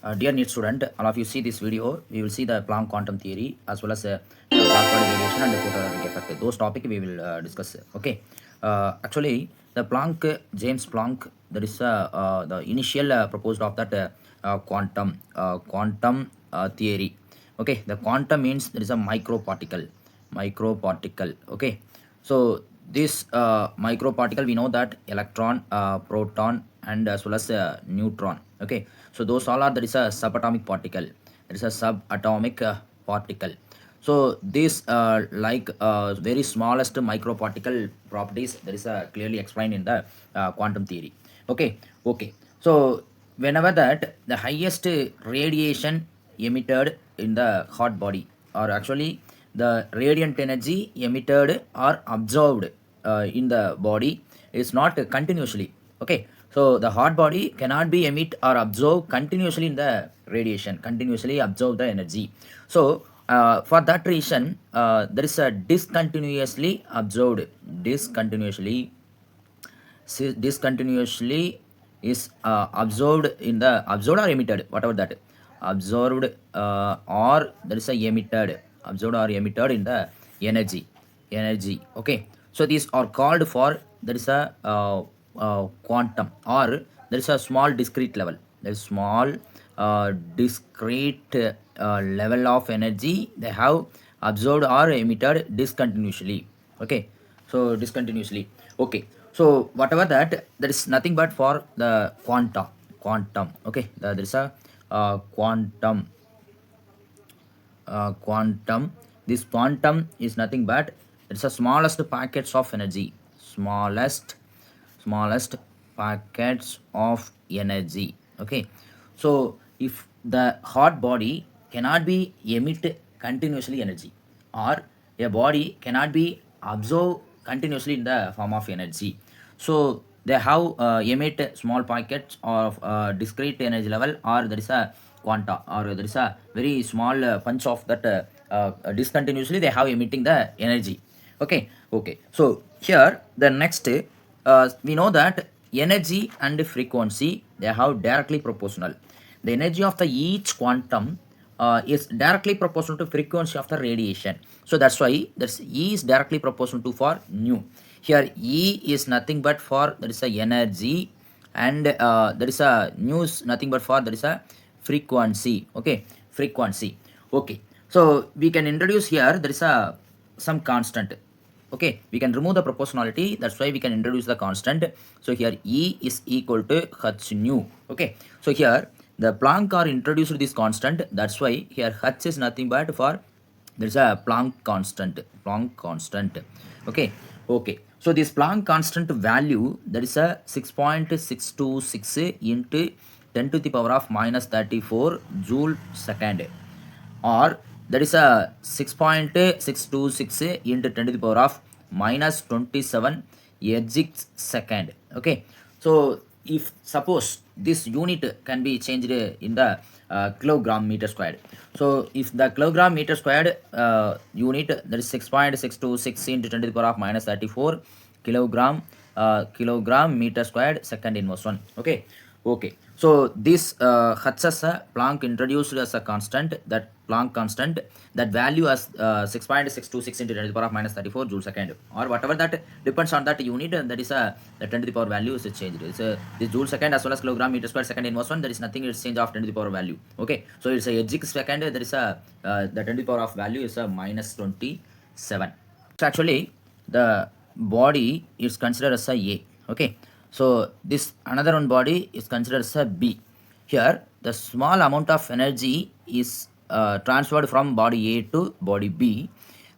Dear NEET student, all of you see this video, we will see the Planck quantum theory as well as the Planck body radiation and the photoelectric effect. Those topics we will discuss. Okay. Actually, the Planck, James Planck, that is the initial proposed of that quantum theory. Okay. The quantum means there is a microparticle. Okay. So this microparticle, we know that electron, proton, and as well as neutron. Okay, so those all are, there is a subatomic particle, there is a subatomic particle. So this like very smallest microparticle properties, there is clearly explained in the quantum theory. Okay, so whenever that the highest radiation emitted in the hot body, or actually the radiant energy emitted or absorbed in the body is not continuously. Okay, so the hot body cannot be emit or absorb continuously in the radiation, continuously absorb the energy. So for that reason, there is a discontinuously absorbed, discontinuously is absorbed in the absorbed or emitted, whatever that, absorbed or there is a emitted, absorbed or emitted in the energy. Okay, so these are called for, there is a quantum, or there is a small discrete level, there is small discrete level of energy they have absorbed or emitted discontinuously. Okay, so discontinuously. Okay, so whatever that, there is nothing but for the quantum. Okay, there is a quantum. This quantum is nothing but it's the smallest packets of energy, smallest packets of energy. Okay, so if the hot body cannot be emit continuously energy, or a body cannot be absorb continuously in the form of energy, so they have emit small packets of discrete energy level, or there is a quanta, or there is a very small punch of that discontinuously they have emitting the energy. Okay, so here the next, we know that energy and frequency, they have directly proportional. The energy of the each quantum is directly proportional to frequency of the radiation. So that's why that's E is directly proportional to for nu. Here E is nothing but for, there is a energy, and there is a nu is nothing but for, there is a frequency. Okay, frequency. Okay, so we can introduce here, there is a some constant. Okay, we can remove the proportionality, that's why we can introduce the constant. So here E is equal to h nu. Okay, so here the Planck are introduced this constant, that's why here h is nothing but for, there is a Planck constant. Okay, so this Planck constant value, that is a 6.626 into 10 to the power of minus 34 joule second, or that is a 6.626 into 10 to the power of minus 27 ergs second. Okay, so if suppose this unit can be changed in the kilogram meter squared, so if the kilogram meter squared unit, that is 6.626 into 10 to the power of minus 34 kilogram meter squared second inverse 1. Okay, so this HS Planck introduced as a constant, that Planck constant, that value as 6.626 into 10 to the power of minus 34 joule second, or whatever that depends on that unit, that is the 10 to the power value is changed. It's this joule second as well as kilogram meter square second inverse 1, there is nothing, it's change of 10 to the power value. Okay, so it's a erg second, there is a the 10 to the power of value is a minus 27. So actually the body is considered as a. Okay, so this another one body is considered as a B. Here the small amount of energy is transferred from body A to body B,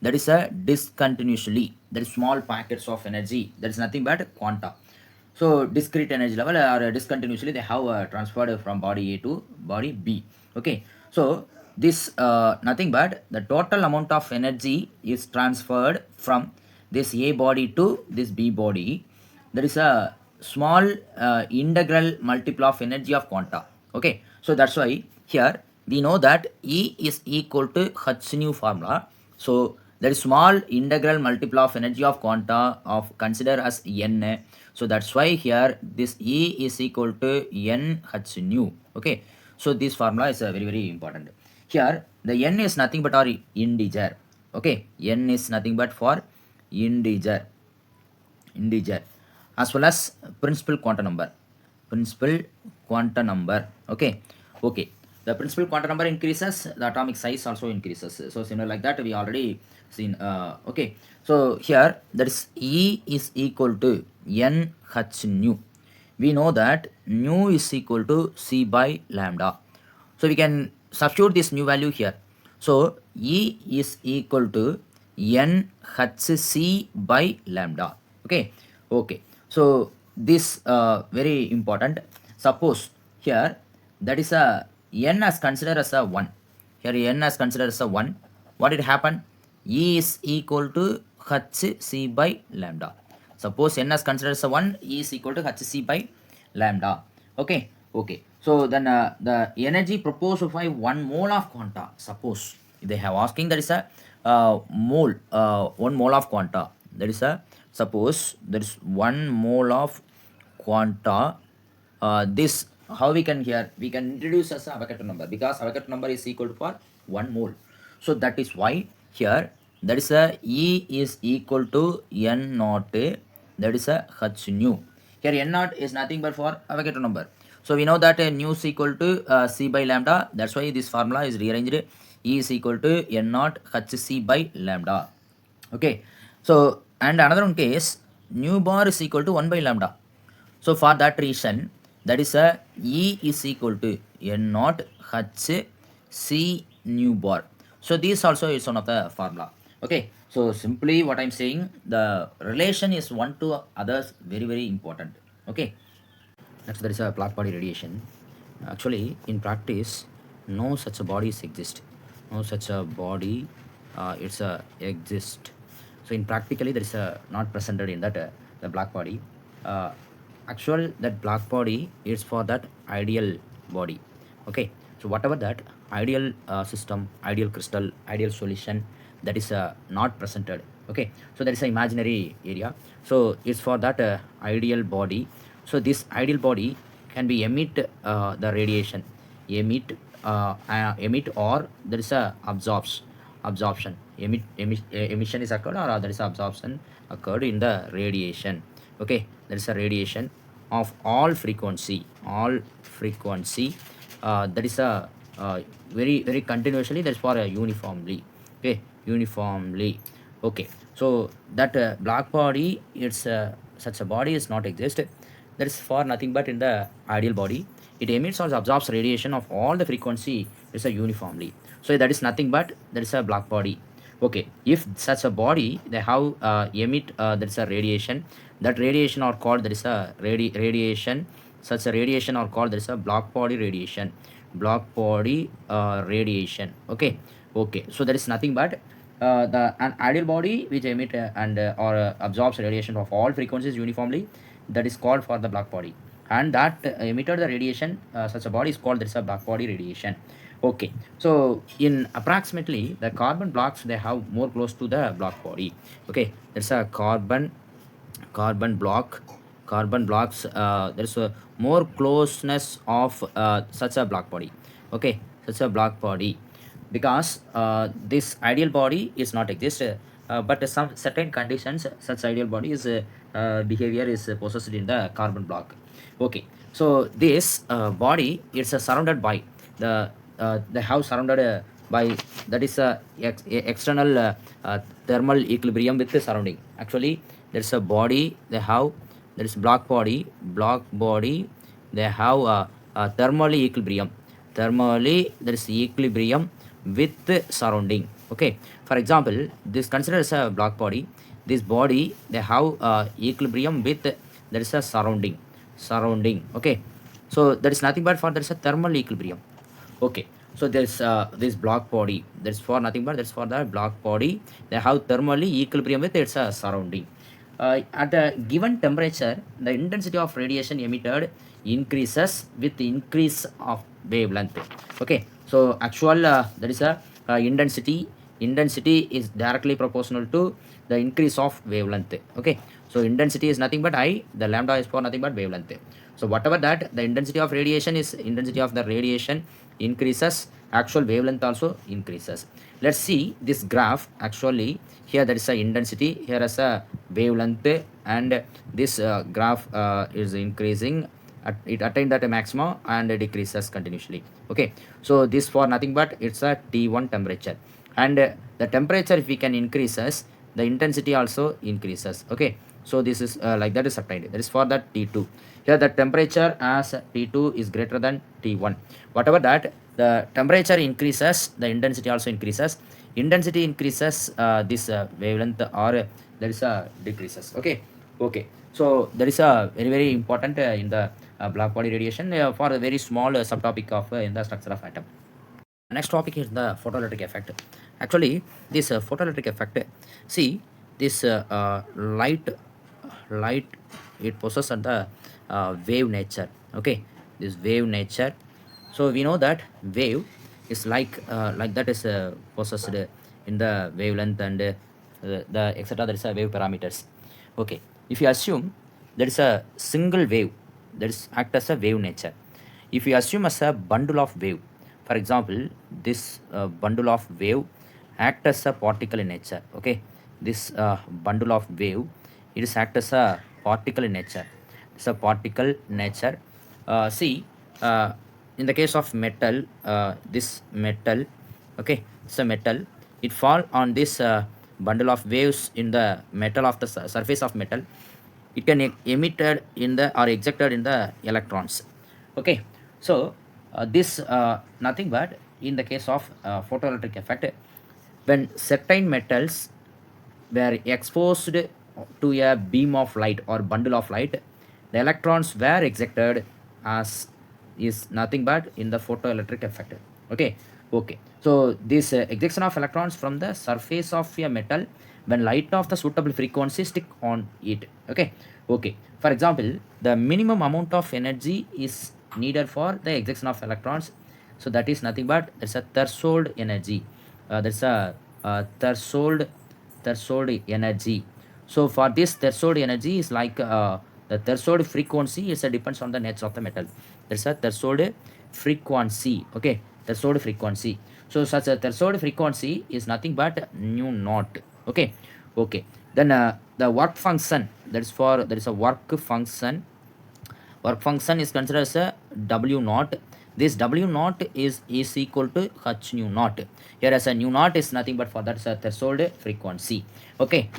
that is a discontinuously, that is small packets of energy, that is nothing but quanta. So discrete energy level, or discontinuously they have transferred from body A to body B. Okay, so this nothing but the total amount of energy is transferred from this A body to this B body, there is a small integral multiple of energy of quanta. Okay, so that's why here we know that E is equal to h nu formula. So there is small integral multiple of energy of quanta of consider as n. So that's why here this E is equal to n h nu. Okay, So this formula is very very important. Here the n is nothing but our integer. Okay, n is nothing but for integer as well as principal quantum number. Principal quantum number. Okay, okay, the principal quantum number increases, the atomic size also increases. So similar like that we already seen. Okay, so here that is E is equal to n h nu. We know that nu is equal to c by lambda, so we can substitute this new value here. So E is equal to nhc by lambda. Okay, okay, so this very important. Suppose here that is a n as considered as a 1. Here n as considered as a 1. What did happen? E is equal to hc by lambda. Suppose n as considered as a 1, E is equal to hc by lambda. Okay, okay, so then the energy proposed to find 1 mole of quanta. Suppose they have asking that is a mole, 1 mole of quanta. That is a, suppose there is 1 mole of quanta. This how we can, here we can introduce as a Avogadro number, because Avogadro number is equal to for 1 mole. So that is why here that is a E is equal to n naught, that is a h nu. Here n naught is nothing but for Avogadro number. So we know that nu is equal to c by lambda. That's why this formula is rearranged. E is equal to n naught hc by lambda. Okay, so and another one case, nu bar is equal to 1 by lambda. So for that reason, that is a E is equal to n naught h c nu bar. So this also is one of the formula. Okay, so simply what I'm saying, the relation is one to others very very important. Okay, next there is a black body radiation. Actually, in practice, no such a bodies exist. No such a body, it's a exist. So in practically, there is a not presented in that the black body. Uh, Actual that black body is for that ideal body. Okay, so whatever that ideal system, ideal crystal, ideal solution, that is not presented. Okay, so there is an imaginary area. So it's for that ideal body. So this ideal body can be emit the radiation, emit or there is a absorption. Emission is occurred, or there is absorption occurred in the radiation. Okay, there is a radiation of all frequency, that is a very very continuously, that is for a uniformly. Okay, uniformly. Okay, so that black body, it's such a body is not exist. That is for nothing but in the ideal body, it emits or absorbs radiation of all the frequency, it's a uniformly. So that is nothing but that is a black body. Okay, if such a body they have emit there is a radiation, that radiation are called, there is a radiation, such a radiation are called, there is a black body radiation. Radiation. Okay, okay, so there is nothing but the an ideal body which emit and or absorbs radiation of all frequencies uniformly, that is called for the black body. And that emitted the radiation, such a body is called, there is a black body radiation. Okay, so in approximately the carbon blocks, they have more close to the black body. Okay, there's a carbon blocks, there's a more closeness of such a black body. Okay, such a black body, because this ideal body is not exist, but some certain conditions, such ideal body is behavior is possessed in the carbon block. Okay, so this body is surrounded by the house, surrounded by, that is a external thermal equilibrium with the surrounding. Actually, there's a body they have, there is black body, they have a thermally equilibrium, there is equilibrium with the surrounding. Okay, for example, this considered as a black body, this body they have equilibrium with, there is a surrounding. Okay, so there is nothing but for, there is a thermal equilibrium. Okay, so there's this black body, that's for nothing but that's for the black body, they have thermally equilibrium with its surrounding. At a given temperature, the intensity of radiation emitted increases with the increase of wavelength. Okay, so actual there is a intensity intensity is directly proportional to the increase of wavelength. Okay, so intensity is nothing but I, the lambda is for nothing but wavelength. So whatever that, the intensity of radiation is intensity of the radiation increases, actual wavelength also increases. Let's see this graph. Actually here there is a intensity, here is a wavelength, and this graph is increasing, it attained at a maximum and decreases continuously. Okay, so this for nothing but it's a T1 temperature, and the temperature if we can increases, the intensity also increases. Okay, so this is like that is obtained, that is for the T2. Here the temperature as T2 is greater than T1. Whatever that, the temperature increases, the intensity also increases. Intensity increases, this wavelength or there is a decreases. Okay, okay, so there is a very very important in the black body radiation for a very small subtopic of in the structure of atom. Next topic is the photoelectric effect. Actually this photoelectric effect, see this light, it possesses the wave nature. Okay, this wave nature. So we know that wave is like that is possessed in the wavelength and the etc. There is a wave parameters. Okay, if you assume there is a single wave that is act as a wave nature, if you assume as a bundle of wave, for example this bundle of wave act as a particle in nature. Okay, this bundle of wave, it is act as a particle in nature. It's a particle nature. See, in the case of metal, this metal, okay, it's a metal, it fall on this bundle of waves in the metal of the surface of metal, it can emitted in the or ejected in the electrons. Okay, so this nothing but in the case of photoelectric effect, when certain metals were exposed to a beam of light or bundle of light, the electrons were ejected as is nothing but in the photoelectric effect. Okay, okay. So this ejection of electrons from the surface of a metal when light of the suitable frequency stick on it. Okay, okay. For example, the minimum amount of energy is needed for the ejection of electrons. So that is nothing but there's a threshold energy. There's a threshold energy. So for this threshold energy is like the threshold frequency is depends on the nature of the metal. There's a threshold frequency. Okay, threshold frequency. So such a threshold frequency is nothing but nu naught. Okay, okay. Then the work function, that is for there is a work function is considered as a W naught. This W naught is equal to H nu naught. Here as a nu naught is nothing but for that is a threshold frequency. Okay,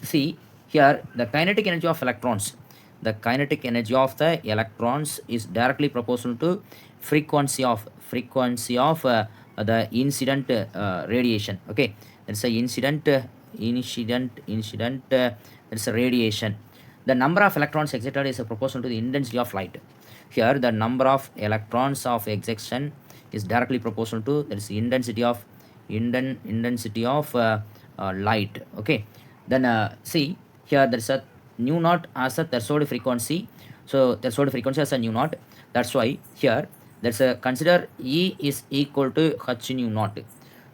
see here the kinetic energy of electrons. The kinetic energy of the electrons is directly proportional to frequency of the incident radiation. Okay, that's a incident that's a radiation. The number of electrons excited is proportional to the intensity of light. Here the number of electrons of excitation is directly proportional to that is intensity of light. Okay, then see here there is a nu naught as a threshold frequency. So threshold frequency as a nu naught. That's why here there's a consider E is equal to H nu naught.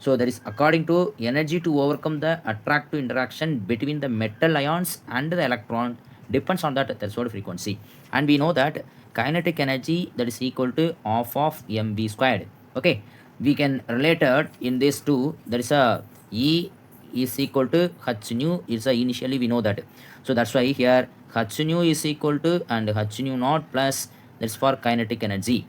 So that is according to energy to overcome the attractive interaction between the metal ions and the electron depends on that threshold frequency. And we know that kinetic energy that is equal to half of mv squared. Okay, we can relate it in this two. There is a E is equal to H nu is a initially we know that. So that's why here H nu is equal to and H nu naught plus that's for kinetic energy.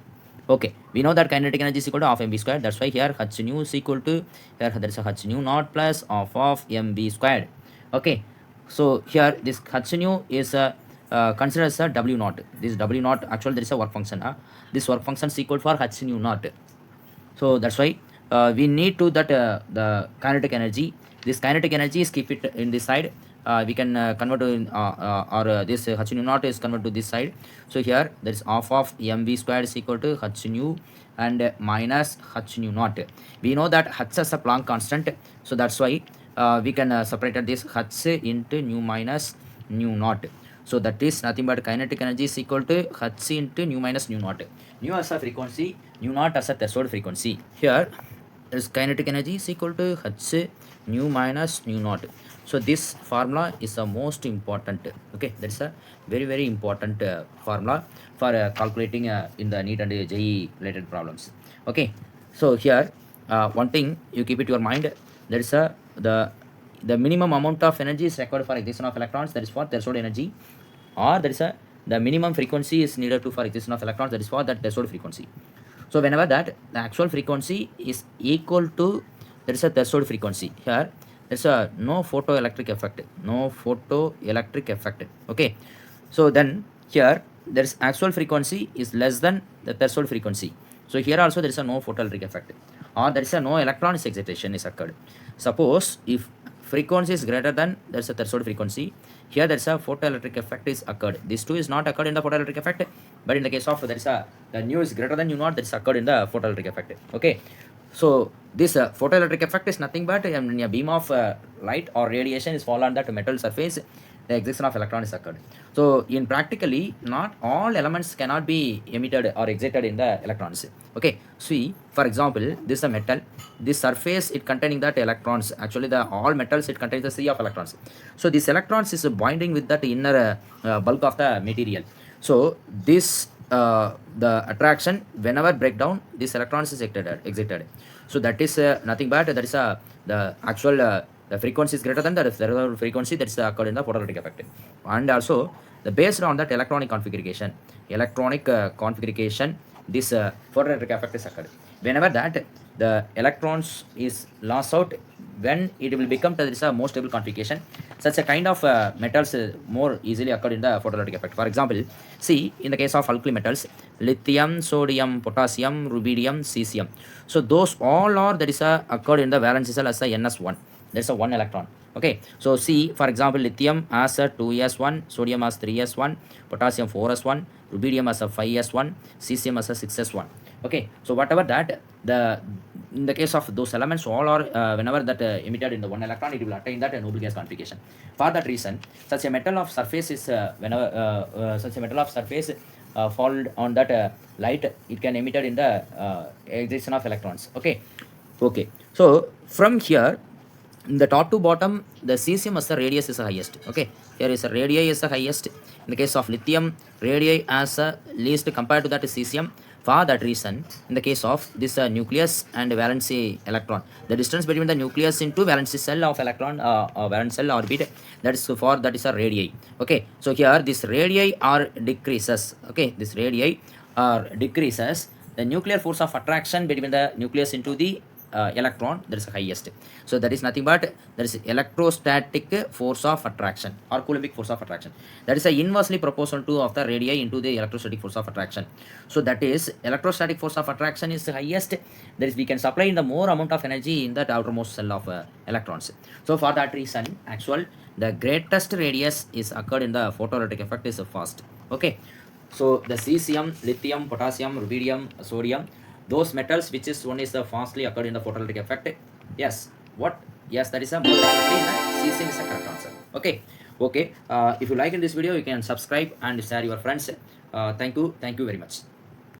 Okay, we know that kinetic energy is equal to half mv squared. That's why here H nu is equal to, here there is a H nu naught plus half of mv squared. Okay, so here this H nu is considered as a W naught. This W naught actually there is a work function. This work function is equal for H nu naught. So that's why we need to that the kinetic energy. This kinetic energy is keep it in this side. We can convert to or this H nu naught is converted to this side. So here there is half of mv squared is equal to H nu and minus H nu naught. We know that H is a Planck constant. So that's why we can separate this H into nu minus nu naught. So that is nothing but kinetic energy is equal to H into nu minus nu naught. Nu as a frequency, nu naught as a threshold frequency. Here is kinetic energy is equal to h nu minus nu naught. So this formula is the most important. Okay, that's a very very important formula for calculating in the NEET and JEE related problems. Okay, so here one thing you keep it your mind, there is a the minimum amount of energy is required for excitation of electrons, that is for threshold energy, or there is a the minimum frequency is needed to for excitation of electrons, that is for that threshold frequency. So whenever that the actual frequency is equal to, there is a threshold frequency, here there's a no photoelectric effect, no photoelectric effect. Okay, so then here there is actual frequency is less than the threshold frequency. So here also there is a no photoelectric effect, or there is a no electronic excitation is occurred. Suppose if frequency is greater than there is a threshold frequency, here there is a photoelectric effect is occurred. This two is not occurred in the photoelectric effect, but in the case of there is a the nu is greater than nu naught, that is occurred in the photoelectric effect. Okay, so this photoelectric effect is nothing but when a beam of light or radiation is fall on that metal surface, the excitation of electron is occurred. So in practically not all elements cannot be emitted or excited in the electrons. Okay, see for example this is a metal, this surface it containing that electrons, actually the all metals it contains the sea of electrons. So this electrons is binding with that inner bulk of the material. So this the attraction whenever break down, this electrons is excited. So that is nothing but that is the actual the frequency is greater than the threshold frequency, that is occurred in the photoelectric effect. And also the based on that electronic configuration, this photoelectric effect is occurred. Whenever that the electrons is lost out, when it will become there is a more stable configuration, such a kind of metals more easily occurred in the photoelectric effect. For example, see in the case of alkali metals, lithium, sodium, potassium, rubidium, cesium. So those all are that is occurred in the valence cell as a ns1. There's a 1 electron. Okay, so see for example lithium has a 2s1, sodium has 3s1, potassium 4s1, rubidium has a 5s1, cesium has a 6s1. Okay, so whatever that the in the case of those elements all are whenever that emitted in the 1 electron, it will attain that noble gas configuration. For that reason such a metal of surface is whenever such a metal of surface fall on that light, it can emitted in the excitation of electrons. Okay, okay, so from here in the top to bottom the cesium as the radius is the highest. Okay, here is a radii is the highest. In the case of lithium, radii as least compared to that cesium. For that reason in the case of this nucleus and valency electron, the distance between the nucleus into valency cell of electron valence cell orbit, that is for that is a radii. Okay, so here this radii are decreases. Okay, this radii are decreases, the nuclear force of attraction between the nucleus into the electron, that is the highest. So that is nothing but there is electrostatic force of attraction or coulombic force of attraction, that is inversely proportional to of the radii into the electrostatic force of attraction. So that is electrostatic force of attraction is the highest, that is we can supply in the more amount of energy in that outermost cell of electrons. So for that reason actual the greatest radius is occurred in the photoelectric effect is fast. Okay, so the cesium, lithium, potassium, rubidium, sodium, those metals which is one is the fastly occurred in the photoelectric effect. Yes, what? Yes, that is a most definitely in the cesium is a correct answer. Okay, okay. If you like in this video, you can subscribe and share your friends. Thank you very much.